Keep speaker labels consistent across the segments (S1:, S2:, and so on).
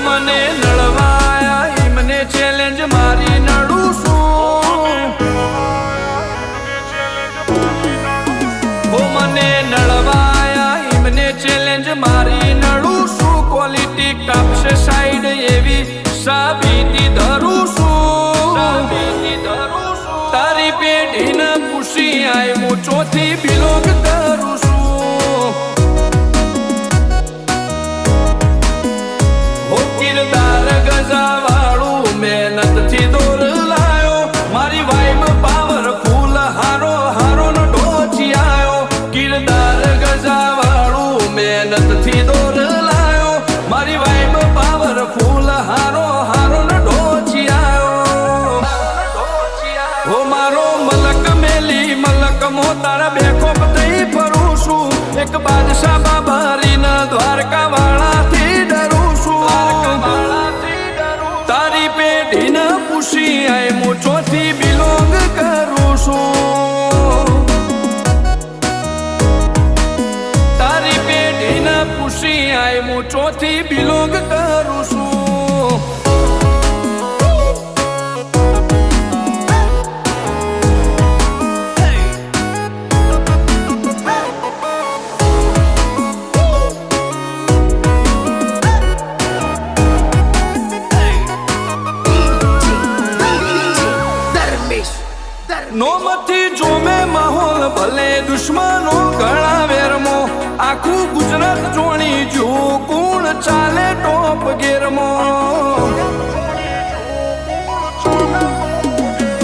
S1: મને નળવાયા મને ચેલેન્જ મારી નડું છું મને નળવાયા મને ચેલેન્જ મારી નડું છું ક્વોલિટી કાપશે સાઈડ એવી સાબિતી ધરું છું તારી પેઢીને પૂછી આય હું ચોથી બિલોંગ કરું છું હો કિરદાર ગજાવાળું મહેનતથી દોર લાયો મારી વાઈબ પાવરફુલ હારો હારો નો ઢોચી આયો કિરદાર ગજાવાળું મહેનતથી દોર લાયો મારી વાઈબ પાવરફુલ હારો હારો નો ઢોચી આયો હો મારો મલક મેલી મલક મો તારા બેખોપ થઈ ફરું છું એક બાદશાહ બાબરીના દ્વારકા વાળાથી ડરું છું તારી પેઢીને પૂછી આય હું ચોથી બિલોંગ કરું છું તારી પેઢીને પૂછી આય હું ચોથી બિલોંગ કરું છું નોમથી જોમે માહોલ ભલે દુશ્મનો ઘણા વેરમો આખું ગુજરાત જોણી જો કોણ ચાલે ટોપ ગેરમો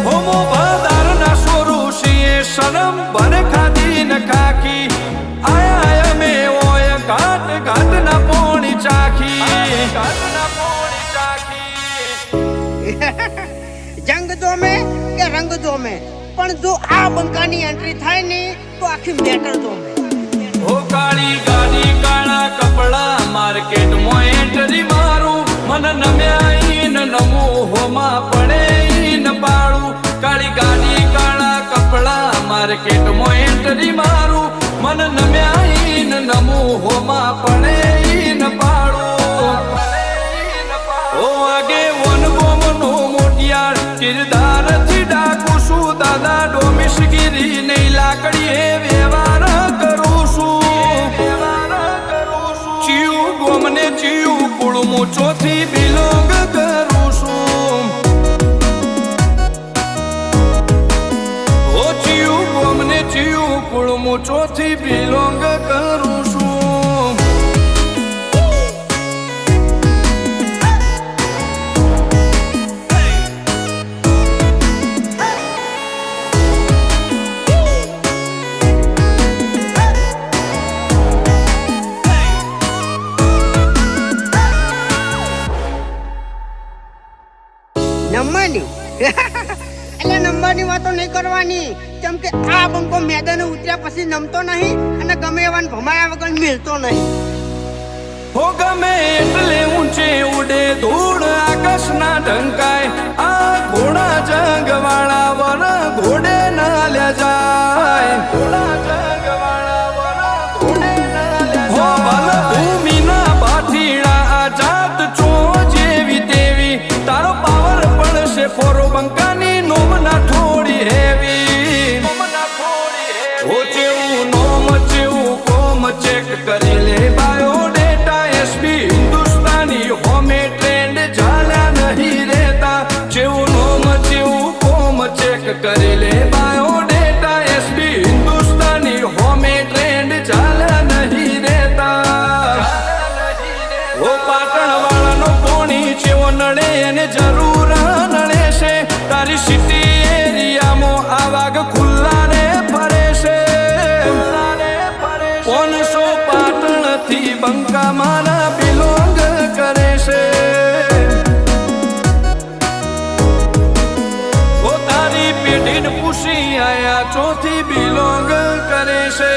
S1: હોમો બદાર ના સોરુષીએ શરમ બન ખાધી ન ખાકી આયા અમે ઓય ઘાટ ઘાટ ના પોણી ચાખી
S2: જંગ જોમે કે રંગ જોમે પણ જો આ બંકાની એન્ટ્રી થાય ને તો આખી મેટર જોમે
S1: હો કાળી ગાડી કાળા કપડા માર્કેટમાં એન્ટ્રી મારું મન નમ્યા ન નમું હોમાં પડે ન પાડું કાળી ગાડી કાળા કપડા માર્કેટમાં એન્ટ્રી મારું મન નમ્યા ન નમું હોમાં પડે ન પાડું ઓ આગે વન ગોમનો મોટિયાર કિરદાર થી ડાકું છું દાદા ડોમિશગીરી નહીં લાકડીએ વ્યવહાર કરું છું ચિયું ગોમને ચિયું કુળમું ચોથી બિલોંગ કરું છું ઓ ચિયું ગોમને ચિયું કુળમું ચોથી બિલોંગ કરું છું
S2: નંબરની એટલે નંબરની વાતો નહીં કરવાની કેમ કે આ બંકો મેદાને ઉતર્યા પછી નમતો નહીં અને ગમે એવાને ભમાયા વગર મિલતો નહીં
S1: હો ગમે એટલે ઊંચે ઉડે ધૂળ આકાશના ઢંકાય આ ઘોડા જંગવાળા વર ઘોડે ના લે જાય ઘોડા જંગવાળા વર ઘોડે ના લે જાય હો ભલ ભૂમિના બાથીડા આઝાદ છો જેવી તેવી તારો પાવર પડશે ફોરો બંકાની નોમના થોડી હેવી હો ચેવું નોમ ચેવું કોમ ચેક કરી લે બાયોડેટા એસબી હિન્દુસ્તાની હોમે ટ્રેન્ડ ઝાલ્યા નહીં રહેતા ચેવું નોમ ચેવું કોમ ચેક કરી લે બાયોડેટા એસબી હિન્દુસ્તાની હોમે ટ્રેન્ડ ઝાલ્યા નહીં રહેતા ઓ પાટણ વાળાનો પોણી ચેવો નડે એને જરૂર નડે છે તારી સિટી એરિયામાં આ વાઘ ખુલ્લા રે ફરે છે 500 પાટણ થી બંકા મારા બિલોંગ કરે છે ઓ તારી પેઢીને પૂછી આયા ચોથી બિલોંગ કરે છે